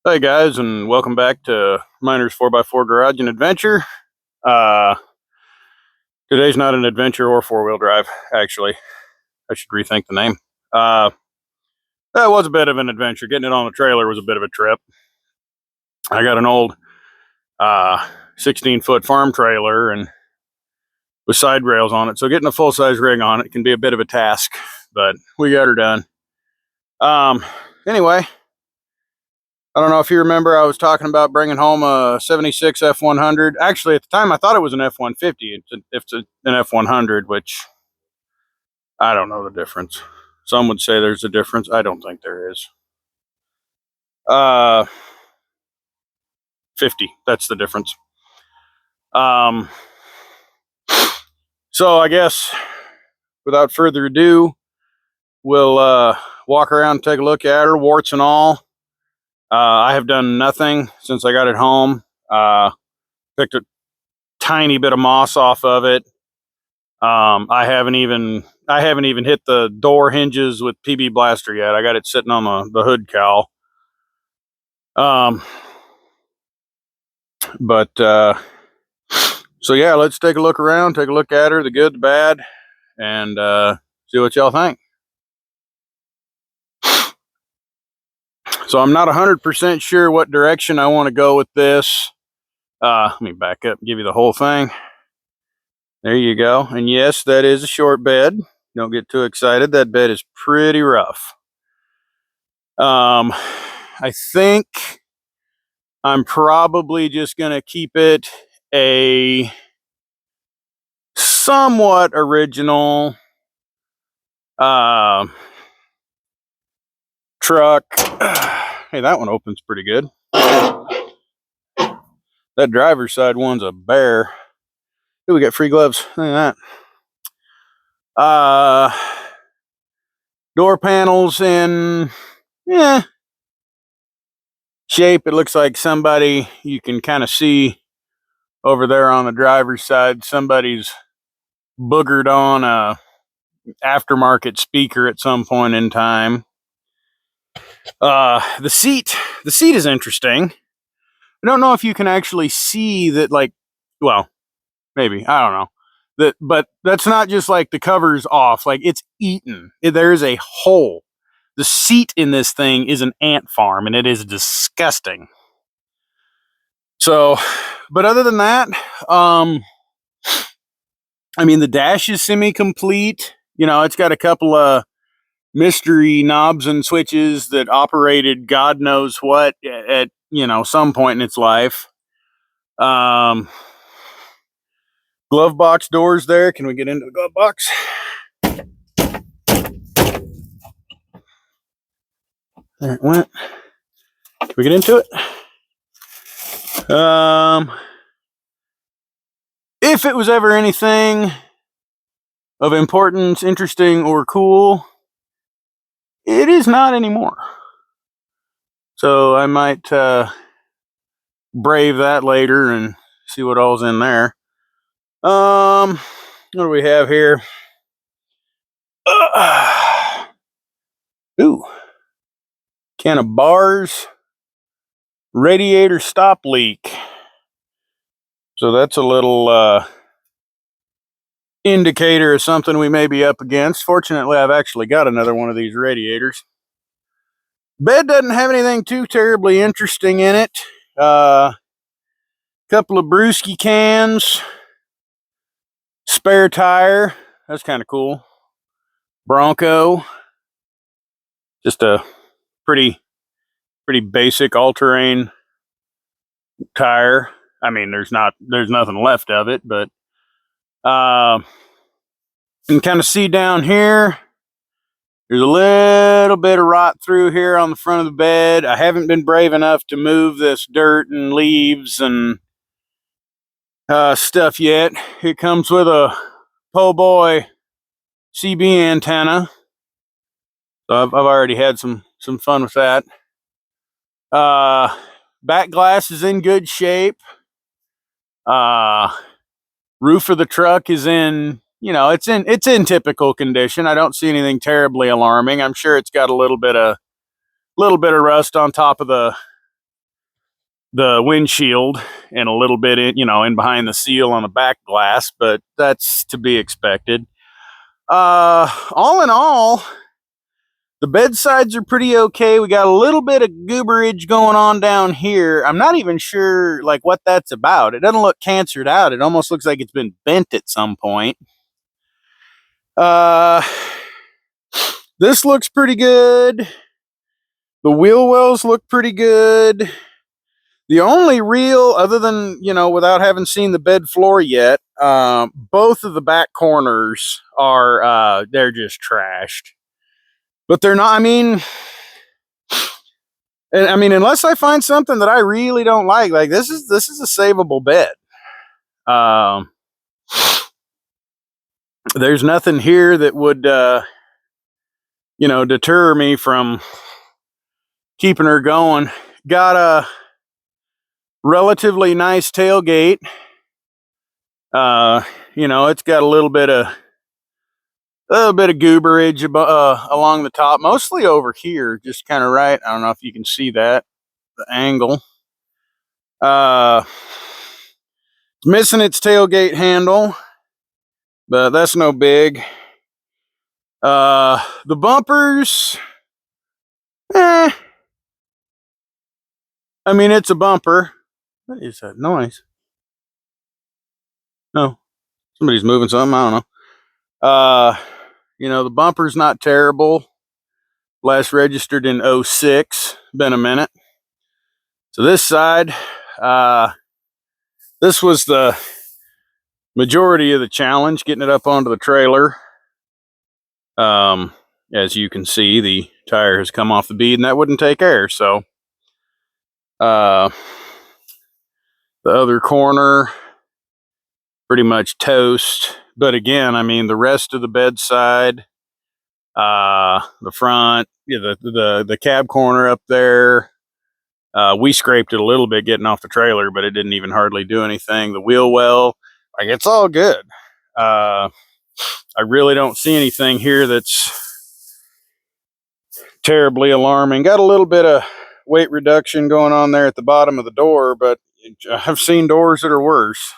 Hey guys, and welcome back to Miners 4x4 Garage and Adventure. Uh, Today's not an adventure or four-wheel drive, actually. I should rethink the name. Uh, that was a bit of an adventure. Getting it on the trailer was a bit of a trip. I got an old 16-foot farm trailer and with side rails on it, so getting a full-size rig on it can be a bit of a task, but we got her done. Anyway, I don't know if you remember, I was talking about bringing home a 76 F100. Actually, at the time, I thought it was an F-150. It's an F100, which I don't know the difference. Some would say there's a difference. I don't think there is. 50, that's the difference. So I guess without further ado, we'll walk around and take a look at her, warts and all. I have done nothing since I got it home. Picked a tiny bit of moss off of it. I haven't even hit the door hinges with PB Blaster yet. I got it sitting on the hood cowl. So yeah, let's take a look around, take a look at her, the good, the bad, and see what y'all think. So I'm not 100% sure what direction I want to go with this. Let me back up and give you the whole thing. There you go. And yes, that is a short bed. Don't get too excited. That bed is pretty rough. I think I'm probably just going to keep it a somewhat original truck. Hey, that one opens pretty good. That driver's side one's a bear. Ooh, we got free gloves. Look at that. Door panels in shape. It looks like somebody, you can kind of see over there on the driver's side, somebody's boogered on a aftermarket speaker at some point in time. The seat is interesting. I don't know if you can actually see that, like, well, maybe, I don't know. But that's not just like the cover's off, like it's eaten. There's a hole. The seat in this thing is an ant farm, and it is disgusting. So, but other than that, I mean, the dash is semi-complete. You know, it's got a couple of mystery knobs and switches that operated God knows what at some point in its life. Glove box doors there. Can we get into the glove box? There it went. Can we get into it? If it was ever anything of importance, interesting, or cool, it is not anymore. So I might brave that later and see what all's in there. What do we have here? Ooh, can of bars, radiator stop leak. So that's a little indicator of something we may be up against. Fortunately, I've actually got another one of these radiators. Bed doesn't have anything too terribly interesting in it. Couple of brewski cans, spare tire. That's kind of cool. Bronco. Just a pretty basic all-terrain tire. I mean, there's nothing left of it, but you can kind of see down here, there's a little bit of rot through here on the front of the bed. I haven't been brave enough to move this dirt and leaves and stuff yet. It comes with a po' boy CB antenna. So I've already had some fun with that. Back glass is in good shape. Roof of the truck is in, it's in typical condition. I don't see anything terribly alarming. I'm sure it's got a little bit of rust on top of the the windshield and a little bit in, in behind the seal on the back glass, but that's to be expected. All in all, the bedsides are pretty okay. We got a little bit of gooberage going on down here. I'm not even sure like what that's about. It doesn't look cancered out. It almost looks like it's been bent at some point. This looks pretty good. The wheel wells look pretty good. The only real, other than, without having seen the bed floor yet, both of the back corners are, they're just trashed. But they're not, unless I find something that I really don't like this is a savable bed. There's nothing here that would, deter me from keeping her going. Got a relatively nice tailgate. It's got a little bit of gooberage along the top, mostly over here, just kind of right. I don't know if you can see that, the angle. It's missing its tailgate handle, but that's no big. The bumpers, it's a bumper. What is that noise? No, somebody's moving something. I don't know. The bumper's not terrible. Last registered in 06. Been a minute. So this side, this was the majority of the challenge, getting it up onto the trailer. As you can see, the tire has come off the bead, and that wouldn't take air. So, the other corner, pretty much toast. But again, the rest of the bedside, the front, the cab corner up there, we scraped it a little bit getting off the trailer, but it didn't even hardly do anything. The wheel well, it's all good. I really don't see anything here that's terribly alarming. Got a little bit of weight reduction going on there at the bottom of the door, but I've seen doors that are worse.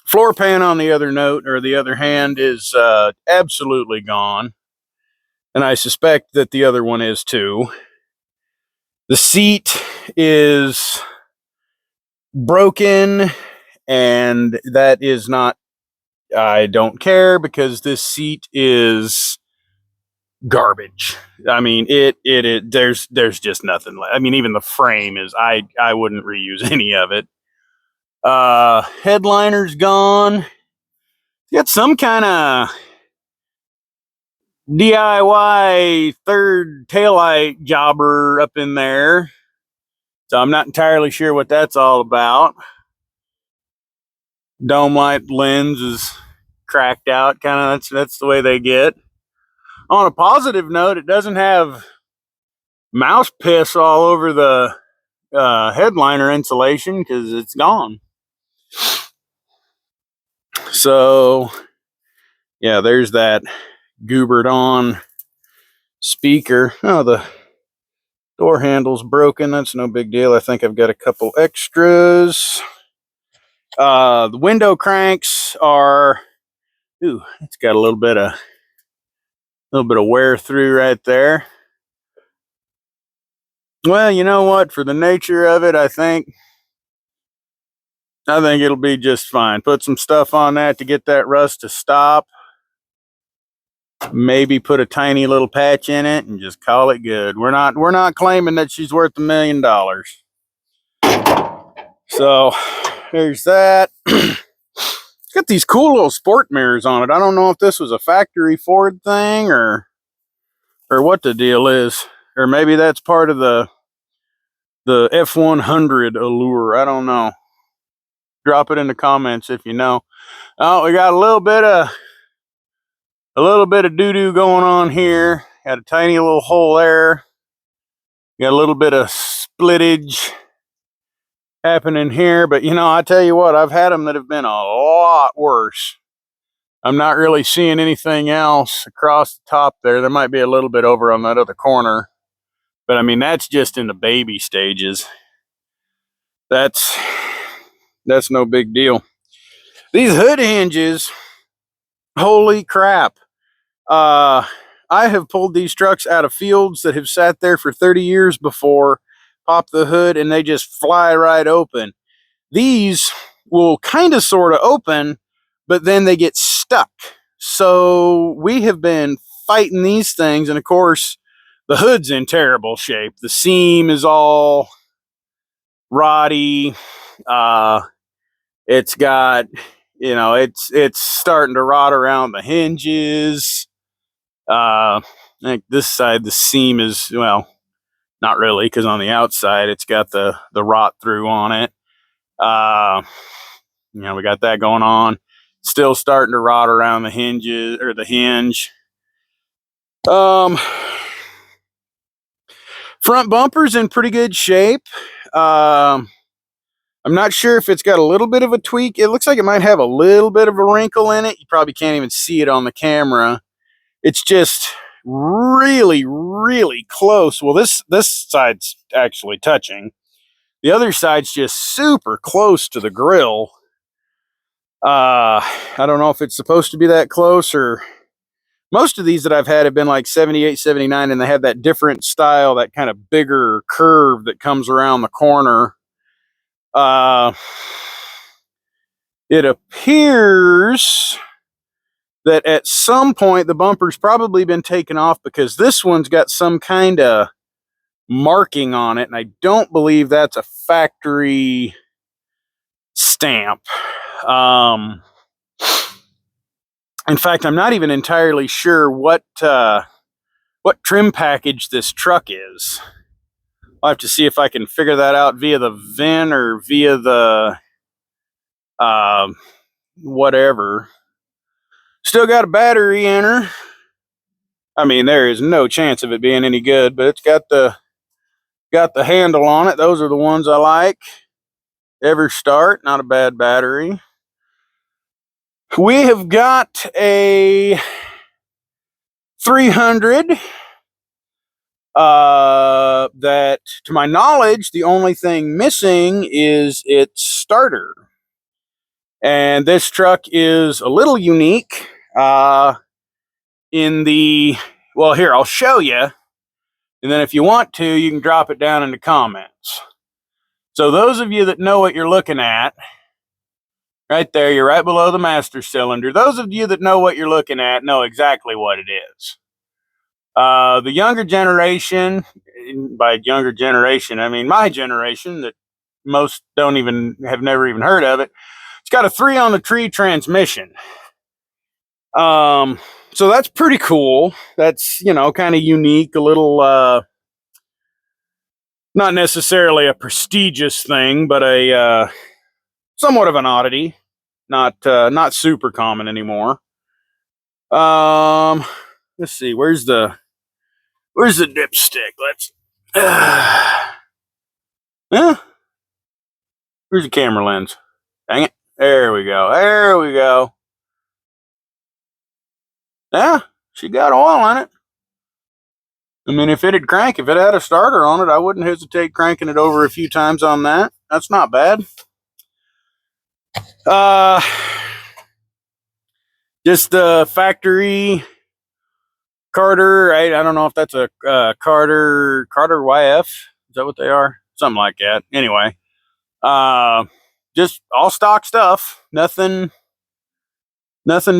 Floor pan, on the other hand, is absolutely gone, and I suspect that the other one is too. The seat is broken, and that is not, I don't care, because this seat is garbage. There's just nothing left. Even the frame is, I wouldn't reuse any of it. Headliner's gone. Got some kind of DIY third taillight jobber up in there, so I'm not entirely sure what that's all about. Dome light lens is cracked out, kind of. That's the way they get. On a positive note, it doesn't have mouse piss all over the headliner insulation, because it's gone. So yeah, there's that goobered on speaker. Oh, the door handle's broken. That's no big deal. I think I've got a couple extras. The window cranks are, it's got a little bit of wear through right there. Well, you know what? For the nature of it, I think it'll be just fine. Put some stuff on that to get that rust to stop. Maybe put a tiny little patch in it and just call it good. We're not claiming that she's worth $1 million. So there's that. It's got these cool little sport mirrors on it. I don't know if this was a factory Ford thing or what the deal is, or maybe that's part of the F100 allure. I don't know. Drop it in the comments if you know. Oh, we got a little bit of doo-doo going on here. Got a tiny little hole there. Got a little bit of splittage happening here, but I tell you what, I've had them that have been a lot worse. I'm not really seeing anything else across the top there. There might be a little bit over on that other corner, But I mean, that's just in the baby stages. That's no big deal. These hood hinges, holy crap. I have pulled these trucks out of fields that have sat there for 30 years before, pop the hood, and they just fly right open. These will kind of sort of open, but then they get stuck. So we have been fighting these things, and of course, the hood's in terrible shape. The seam is all roddy. It's got, it's starting to rot around the hinges. I think this side, the seam is, well, not really, because on the outside, it's got the rot through on it. We got that going on. Still starting to rot around the hinges, or the hinge. Front bumper's in pretty good shape. I'm not sure if it's got a little bit of a tweak. It looks like it might have a little bit of a wrinkle in it. You probably can't even see it on the camera. It's just really, really close. Well, this side's actually touching. The other side's just super close to the grill. I don't know if it's supposed to be that close, or most of these that I've had have been like 78, 79, and they have that different style, that kind of bigger curve that comes around the corner. It appears that at some point the bumper's probably been taken off, because this one's got some kind of marking on it, and I don't believe that's a factory stamp. In fact, I'm not even entirely sure what trim package this truck is. I'll have to see if I can figure that out via the VIN or via the whatever. Still got a battery in her. I mean, there is no chance of it being any good, but it's got the handle on it. Those are the ones I like. EverStart, not a bad battery. We have got a 300 that, to my knowledge, the only thing missing is its starter. And this truck is a little unique in the, well, here, I'll show you. And then if you want to, you can drop it down in the comments. So those of you that know what you're looking at, right there, you're right below the master cylinder. Those of you that know what you're looking at know exactly what it is. The younger generation, by younger generation, I mean my generation, that most have never even heard of it. It's got a 3-on-the-tree transmission. So that's pretty cool. That's, kind of unique, a little, not necessarily a prestigious thing, but a somewhat of an oddity. Not super common anymore. Let's see, where's the dipstick? Let's yeah. Where's the camera lens? Dang it. There we go. Yeah, she got oil in it. I mean, if it had a starter on it, I wouldn't hesitate cranking it over a few times on that. That's not bad. Just the factory Carter. I don't know if that's a Carter YF. Is that what they are? Something like that. Anyway, just all stock stuff. Nothing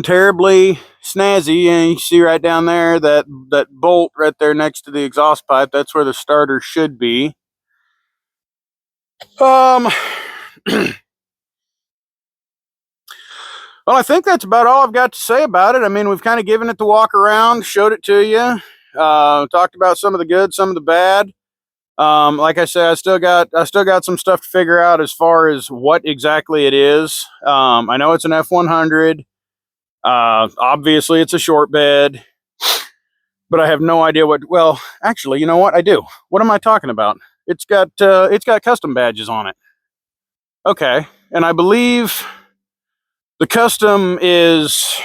terribly snazzy. And you see right down there that bolt right there next to the exhaust pipe. That's where the starter should be. Well, I think that's about all I've got to say about it. I mean, we've kind of given it the walk around, showed it to you, talked about some of the good, some of the bad. Like I said, I still got some stuff to figure out as far as what exactly it is. I know it's an F100. Obviously, it's a short bed, but I have no idea what. Well, actually, you know what? I do. What am I talking about? It's got custom badges on it. Okay, and I believe the custom is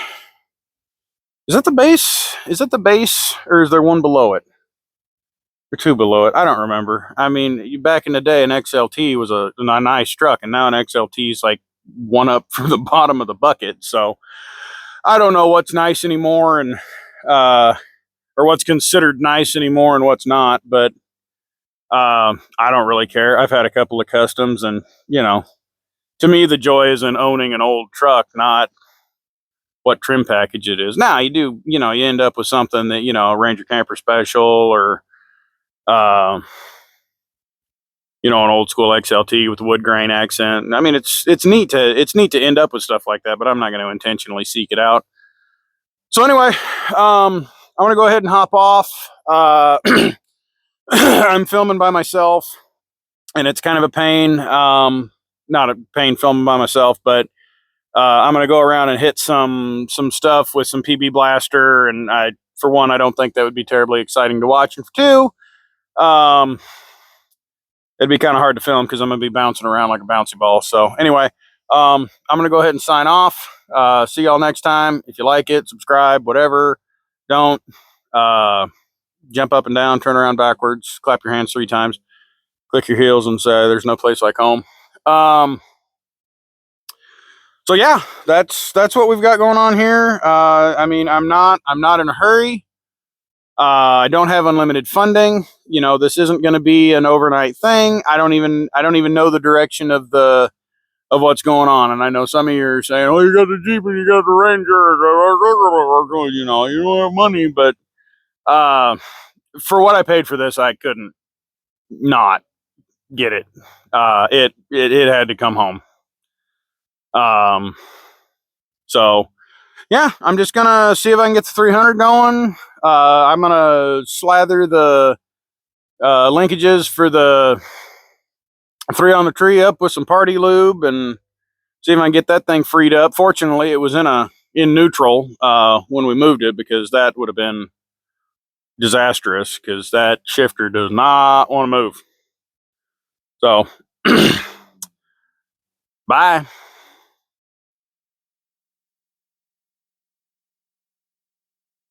that the base? Is that the base, or is there one below it? or two below it. I don't remember. I mean, back in the day, an XLT was a nice truck, and now an XLT is like one up from the bottom of the bucket. So I don't know what's nice anymore, and or what's considered nice anymore and what's not. But I don't really care. I've had a couple of customs, and to me, the joy is in owning an old truck, not what trim package it is. Now you do, you end up with something that, a Ranger Camper Special or, uh, an old school XLT with wood grain accent. I mean, it's neat to end up with stuff like that, but I'm not going to intentionally seek it out. So anyway, I'm going to go ahead and hop off. I'm filming by myself, and it's kind of a pain. Not a pain filming by myself, but I'm going to go around and hit some stuff with some PB Blaster, and for one, I don't think that would be terribly exciting to watch, and for two, it'd be kind of hard to film because I'm going to be bouncing around like a bouncy ball. So anyway, I'm going to go ahead and sign off. See y'all next time. If you like it, subscribe, whatever. Don't jump up and down, turn around backwards, clap your hands 3 times, click your heels, and say there's no place like home. So yeah, that's what we've got going on here. I mean, I'm not in a hurry. I don't have unlimited funding. This isn't going to be an overnight thing. I don't even know the direction of what's going on. And I know some of you are saying, "Oh, you got the Jeep and you got the Ranger, you don't have money." But for what I paid for this, I couldn't not get it. It had to come home. So yeah, I'm just gonna see if I can get the 300 going. I'm gonna slather the linkages for the 3 on the tree up with some party lube and see if I can get that thing freed up. Fortunately, it was in neutral when we moved it, because that would have been disastrous, because that shifter does not want to move. So bye.